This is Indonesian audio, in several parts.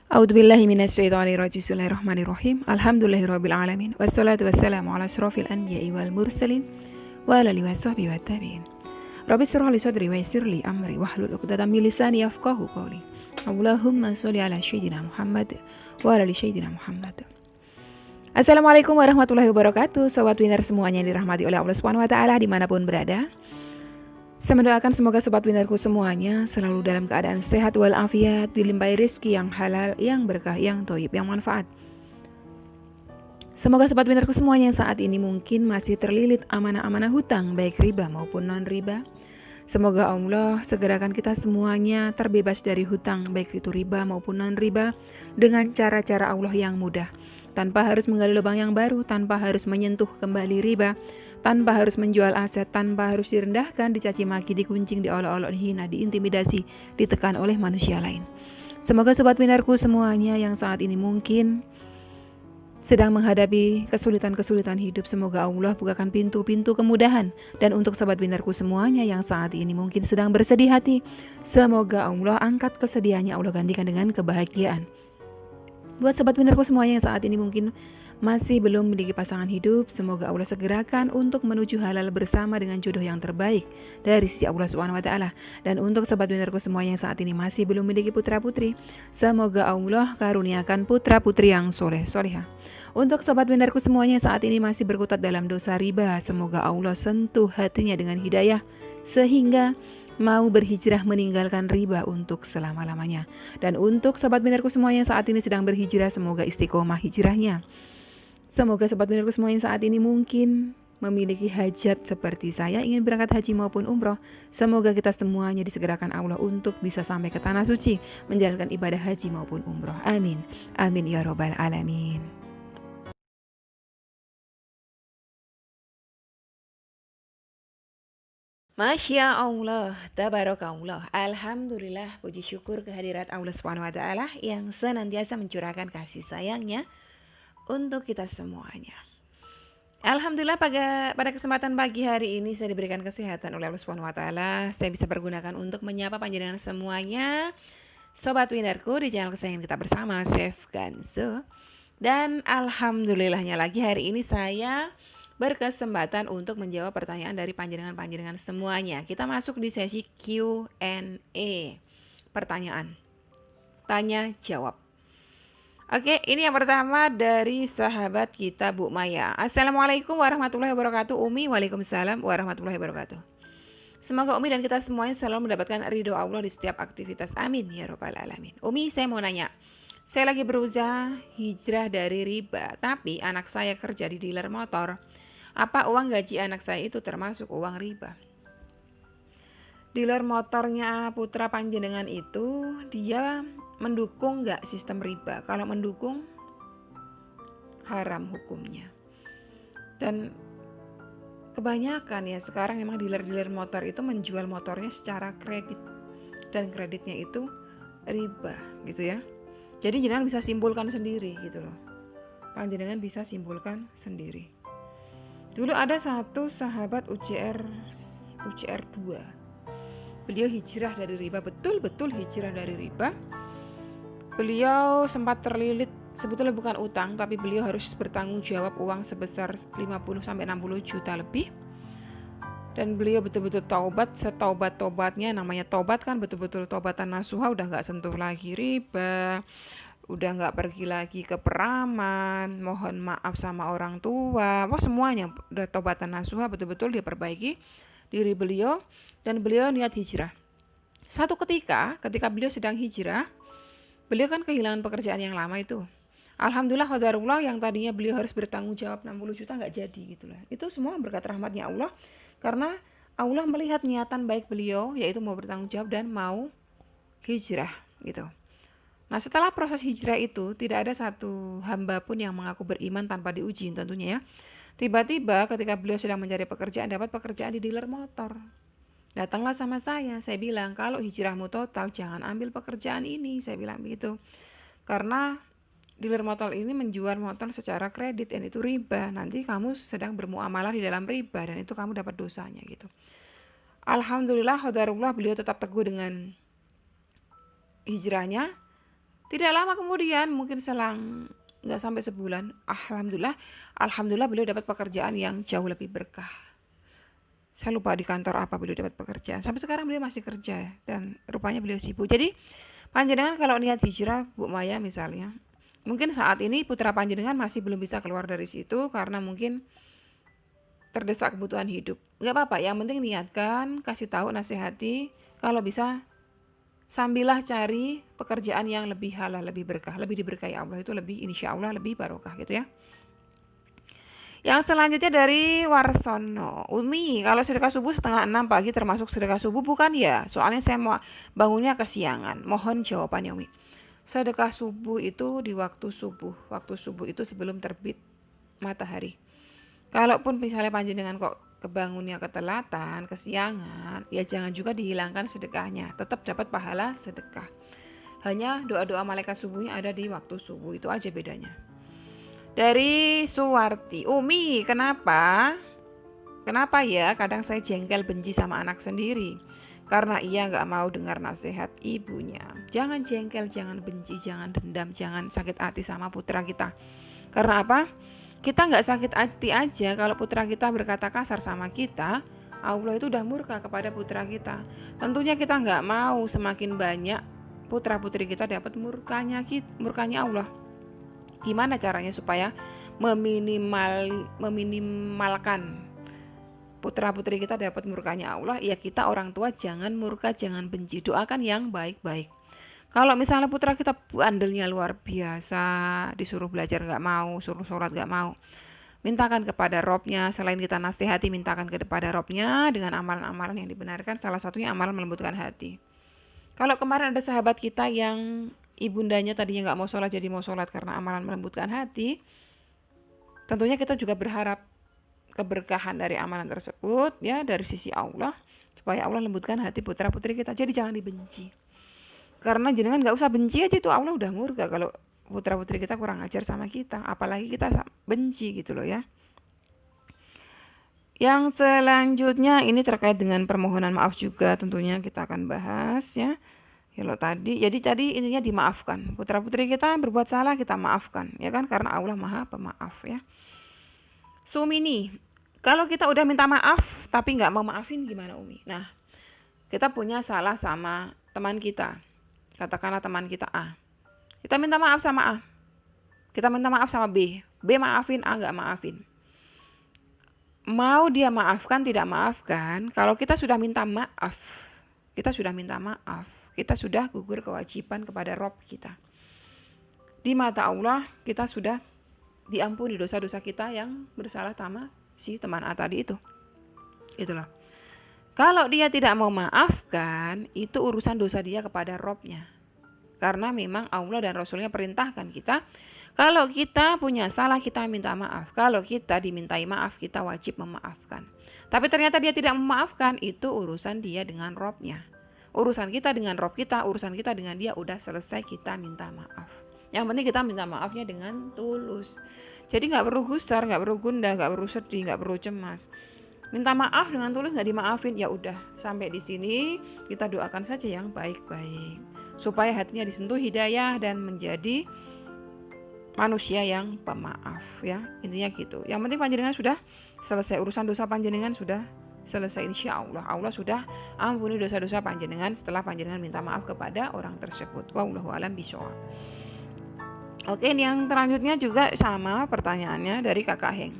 A'udzubillahi minasyaitonirrajim. Bismillahirrahmanirrahim. Alhamdulillahirabbil alamin. Wassalatu wassalamu ala asyrofil anbiya'i wal mursalin wa ala alihi washabbihi wattabi'in. Rabbi shrah li sadri wa yassir li amri wahlul 'uqdatam min lisani yafqahu qawli. Allahumma sholli ala sayyidina Muhammad wa ala ali sayyidina Muhammad. Assalamualaikum warahmatullahi wabarakatuh. Sobat Winner semuanya yang dirahmati oleh Allah Subhanahu wa taala dimanapun berada. Saya mendoakan semoga sobat winnerku semuanya selalu dalam keadaan sehat walafiat, dilimpahi rezeki yang halal, yang berkah, yang thayyib, yang manfaat. Semoga sobat winnerku semuanya yang saat ini mungkin masih terlilit amanah-amanah hutang, baik riba maupun non-riba. Semoga Allah segerakan kita semuanya terbebas dari hutang, baik itu riba maupun non-riba, dengan cara-cara Allah yang mudah. Tanpa harus menggali lubang yang baru, tanpa harus menyentuh kembali riba, tanpa harus menjual aset, tanpa harus direndahkan, dicaci maki, dikuncing, diolok-olok, dihina, diintimidasi, ditekan oleh manusia lain. Semoga sobat winnerku semuanya yang saat ini mungkin sedang menghadapi kesulitan-kesulitan hidup, semoga Allah bukakan pintu-pintu kemudahan. Dan untuk sobat winnerku semuanya yang saat ini mungkin sedang bersedih hati, semoga Allah angkat kesedihannya, Allah gantikan dengan kebahagiaan. Buat sobat winnerku semuanya yang saat ini mungkin masih belum memiliki pasangan hidup, semoga Allah segerakan untuk menuju halal bersama dengan jodoh yang terbaik dari sisi Allah Subhanahu wa taala. Dan untuk sobat winnerku semuanya yang saat ini masih belum memiliki putra-putri, semoga Allah karuniakan putra-putri yang soleh-solehah. Untuk sobat winnerku semuanya yang saat ini masih berkutat dalam dosa riba, semoga Allah sentuh hatinya dengan hidayah sehingga mau berhijrah meninggalkan riba untuk selama-lamanya. Dan untuk sobat winnerku semuanya yang saat ini sedang berhijrah, semoga istiqomah hijrahnya. Semoga sobat winnerku semuanya saat ini mungkin memiliki hajat seperti saya, ingin berangkat haji maupun umroh. Semoga kita semuanya disegerakan Allah untuk bisa sampai ke tanah suci, menjalankan ibadah haji maupun umroh. Amin. Amin ya robbal alamin. Masya Allah, tabarakallah, alhamdulillah, puji syukur kehadirat Allah Subhanahu wa taala yang senantiasa mencurahkan kasih sayangnya untuk kita semuanya. Alhamdulillah pada kesempatan pagi hari ini saya diberikan kesehatan oleh Allah Subhanahu wa taala. Saya bisa pergunakan untuk menyapa panjenengan semuanya, sobat winnerku di channel kesayangan kita bersama, Chef Ganzo. Dan alhamdulillahnya lagi hari ini saya berkesempatan untuk menjawab pertanyaan dari panjenengan semuanya. Kita masuk di sesi Q&A. Pertanyaan tanya jawab. Oke, ini yang pertama dari sahabat kita Bu Maya. Assalamualaikum warahmatullahi wabarakatuh. Umi, waalaikumsalam warahmatullahi wabarakatuh. Semoga Umi dan kita semuanya selalu mendapatkan ridho Allah di setiap aktivitas. Amin ya robbal alamin. Umi, saya mau nanya. Saya lagi berusaha hijrah dari riba, tapi anak saya kerja di dealer motor. Apa uang gaji anak saya itu termasuk uang riba? Dealer motornya putra panjenengan itu dia mendukung nggak sistem riba? Kalau mendukung, haram hukumnya. Dan kebanyakan ya sekarang memang dealer-dealer motor itu menjual motornya secara kredit, dan kreditnya itu riba gitu ya. Jadi jenengan bisa simpulkan sendiri gitu loh. Panjenengan bisa simpulkan sendiri. Dulu ada satu sahabat UCR 2. Beliau hijrah dari riba, betul-betul hijrah dari riba. Beliau sempat terlilit, sebetulnya bukan utang, tapi beliau harus bertanggung jawab uang sebesar 50-60 juta lebih. Dan beliau betul-betul taubat, setaubat-taubatnya, namanya taubat kan betul-betul taubatan nasuha, udah gak sentuh lagi riba, udah gak pergi lagi ke peraman, mohon maaf sama orang tua, semuanya udah taubatan nasuha, betul-betul dia perbaiki diri beliau, dan beliau niat hijrah. Satu ketika beliau sedang hijrah, beliau kan kehilangan pekerjaan yang lama itu. Alhamdulillah qadarullah, yang tadinya beliau harus bertanggung jawab 60 juta gak jadi gitu lah. Itu semua berkat rahmatnya Allah, karena Allah melihat niatan baik beliau, yaitu mau bertanggung jawab dan mau hijrah gitu. Nah, setelah proses hijrah itu tidak ada satu hamba pun yang mengaku beriman tanpa diuji tentunya ya. Tiba-tiba ketika beliau sedang mencari pekerjaan, dapat pekerjaan di dealer motor. Datanglah sama saya bilang, kalau hijrahmu total jangan ambil pekerjaan ini, saya bilang begitu. Karena dealer motor ini menjual motor secara kredit dan itu riba, nanti kamu sedang bermuamalah di dalam riba dan itu kamu dapat dosanya gitu. Alhamdulillah qadarullah, beliau tetap teguh dengan hijrahnya. Tidak lama kemudian, mungkin selang nggak sampai sebulan, alhamdulillah beliau dapat pekerjaan yang jauh lebih berkah. Saya lupa di kantor apa beliau dapat pekerjaan. Sampai sekarang beliau masih kerja dan rupanya beliau sibuk. Jadi panjenengan kalau niat hijrah, Bu Maya misalnya, mungkin saat ini putra panjenengan masih belum bisa keluar dari situ karena mungkin terdesak kebutuhan hidup. Nggak apa-apa, yang penting niatkan, kasih tahu, nasihati. Kalau bisa sambilah cari pekerjaan yang lebih halal, lebih berkah, lebih diberkahi Allah, itu lebih insya Allah lebih barokah gitu ya. Yang selanjutnya dari Warsono, Umi, kalau sedekah subuh 5:30 pagi termasuk sedekah subuh bukan ya? Soalnya saya mau bangunnya kesiangan. Mohon jawabannya Umi. Sedekah subuh itu di waktu subuh. Waktu subuh itu sebelum terbit matahari. Kalaupun misalnya panjenengan kok kebangunnya ketelatan, kesiangan, ya jangan juga dihilangkan sedekahnya. Tetap dapat pahala sedekah. Hanya doa-doa malaikat subuhnya ada di waktu subuh, itu aja bedanya. Dari Suwarti, Umi, kenapa ya kadang saya jengkel benci sama anak sendiri? Karena ia gak mau dengar nasihat ibunya. Jangan jengkel, jangan benci, jangan dendam, jangan sakit hati sama putra kita. Karena apa? Kita gak sakit hati aja kalau putra kita berkata kasar sama kita. Allah itu udah murka kepada putra kita. Tentunya kita gak mau semakin banyak putra-putri kita dapat murkanya Allah. Gimana caranya supaya meminimalkan putra-putri kita dapat murkanya Allah? Ya kita orang tua jangan murka, jangan benci, doakan yang baik-baik. Kalau misalnya putra kita bandelnya luar biasa, disuruh belajar gak mau, suruh sholat gak mau, mintakan kepada Robnya. Selain kita nasihati, mintakan kepada Robnya dengan amalan-amalan yang dibenarkan. Salah satunya amalan melembutkan hati. Kalau kemarin ada sahabat kita yang ibundanya tadinya gak mau sholat jadi mau sholat karena amalan melembutkan hati, tentunya kita juga berharap keberkahan dari amalan tersebut ya dari sisi Allah, supaya Allah lembutkan hati putra putri kita. Jadi jangan dibenci, karena jenengan gak usah benci aja itu Allah udah murka kalau putra putri kita kurang ajar sama kita, apalagi kita benci gitu loh ya. Yang selanjutnya ini terkait dengan permohonan maaf juga, tentunya kita akan bahas ya. Kalau tadi intinya dimaafkan. Putra-putri kita berbuat salah, kita maafkan, ya kan? Karena Allah Maha Pemaaf ya. Sumini, kalau kita udah minta maaf tapi nggak mau maafin gimana Umi? Nah, kita punya salah sama teman kita. Katakanlah teman kita A. Kita minta maaf sama A. Kita minta maaf sama B. B maafin, A nggak maafin. Mau dia maafkan, tidak maafkan, kalau kita sudah minta maaf, kita sudah gugur kewajiban kepada Rob kita. Di mata Allah kita sudah diampuni dosa-dosa kita yang bersalah sama si teman A tadi itu. Itulah. Kalau dia tidak mau maafkan, itu urusan dosa dia kepada Robnya. Karena memang Allah dan Rasulnya perintahkan kita, kalau kita punya salah kita minta maaf. Kalau kita dimintai maaf, kita wajib memaafkan. Tapi ternyata dia tidak memaafkan, itu urusan dia dengan Robnya. Urusan kita dengan Rob kita, urusan kita dengan dia udah selesai, kita minta maaf. Yang penting kita minta maafnya dengan tulus. Jadi gak perlu gusar, gak perlu gundah, gak perlu sedih, gak perlu cemas. Minta maaf dengan tulus, gak dimaafin, ya udah sampai di sini. Kita doakan saja yang baik-baik, supaya hatinya disentuh hidayah dan menjadi manusia yang pemaaf ya. Intinya gitu. Yang penting panjenengan sudah selesai urusan dosa panjenengan, sudah selesai insya Allah. Allah sudah ampuni dosa-dosa panjenengan setelah panjenengan minta maaf kepada orang tersebut. Wallahu a'lam bishawab. Oke, ini yang selanjutnya juga sama pertanyaannya dari Kakak Heng.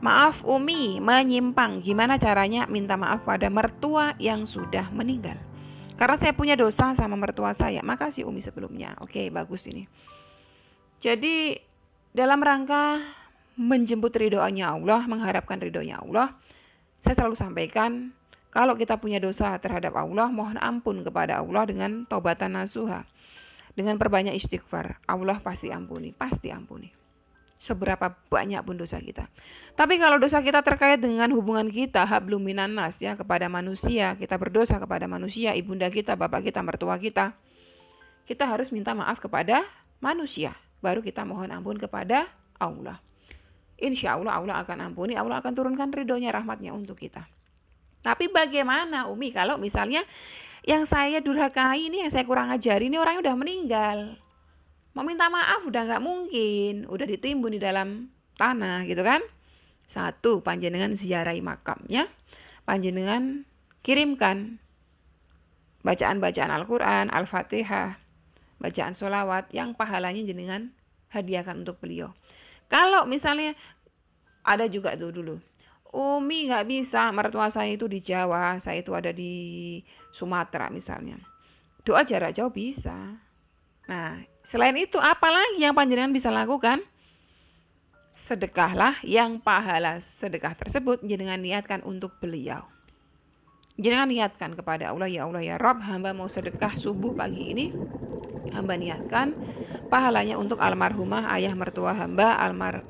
Maaf Umi, menyimpang. Gimana caranya minta maaf pada mertua yang sudah meninggal? Karena saya punya dosa sama mertua saya. Makasih Umi sebelumnya. Oke, bagus ini. Jadi dalam rangka menjemput ridhonya Allah, mengharapkan ridhonya Allah, saya selalu sampaikan, kalau kita punya dosa terhadap Allah, mohon ampun kepada Allah dengan taubatan nasuha, dengan perbanyak istighfar. Allah pasti ampuni. Seberapa banyak pun dosa kita. Tapi kalau dosa kita terkait dengan hubungan kita, hablum minan nas ya, kepada manusia, kita berdosa kepada manusia, ibunda kita, bapak kita, mertua kita, kita harus minta maaf kepada manusia. Baru kita mohon ampun kepada Allah. Insya Allah Allah akan ampuni, Allah akan turunkan ridhonya, rahmatnya untuk kita. Tapi bagaimana Umi kalau misalnya yang saya durhakai ini, yang saya kurang ajari ini orangnya udah meninggal. Mau minta maaf udah nggak mungkin, udah ditimbun di dalam tanah gitu kan. Satu, panjenengan ziarahi makamnya, panjenengan kirimkan bacaan-bacaan Al-Quran, Al-Fatihah, bacaan sholawat yang pahalanya jenengan hadiahkan untuk beliau. Kalau misalnya ada juga tuh dulu, Umi nggak bisa, mertua saya itu di Jawa, saya itu ada di Sumatera misalnya. Doa jarak jauh bisa. Nah, selain itu apalagi yang panjenengan bisa lakukan? Sedekahlah yang pahala sedekah tersebut jenengan niatkan untuk beliau. Jenengan niatkan kepada Allah, ya Allah ya Rabb, hamba mau sedekah subuh pagi ini. Hamba niatkan pahalanya untuk almarhumah ayah mertua hamba,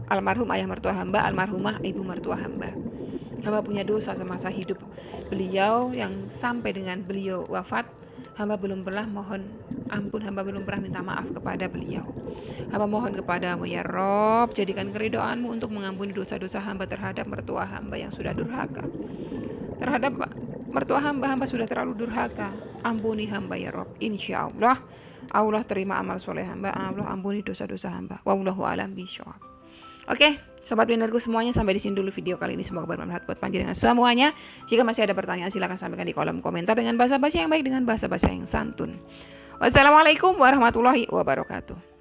almarhum ayah mertua hamba, almarhumah ibu mertua hamba. Hamba punya dosa semasa hidup beliau yang sampai dengan beliau wafat, hamba belum pernah mohon ampun, hamba belum pernah minta maaf kepada beliau. Hamba mohon kepadamu ya Rob, jadikan keridhaanmu untuk mengampuni dosa-dosa hamba terhadap mertua hamba yang sudah durhaka. Terhadap mertua hamba sudah terlalu durhaka. Ampuni hamba ya Rob. Insya Allah Allah terima amal soleh hamba. Allah ampuni dosa-dosa hamba. Wallahu a'lam bishawab. Oke, sobat winnerku semuanya, sampai di sini dulu video kali ini. Semoga bermanfaat buat panjenengan semuanya. Jika masih ada pertanyaan silahkan sampaikan di kolom komentar dengan bahasa-bahasa yang baik, dengan bahasa-bahasa yang santun. Wassalamualaikum warahmatullahi wabarakatuh.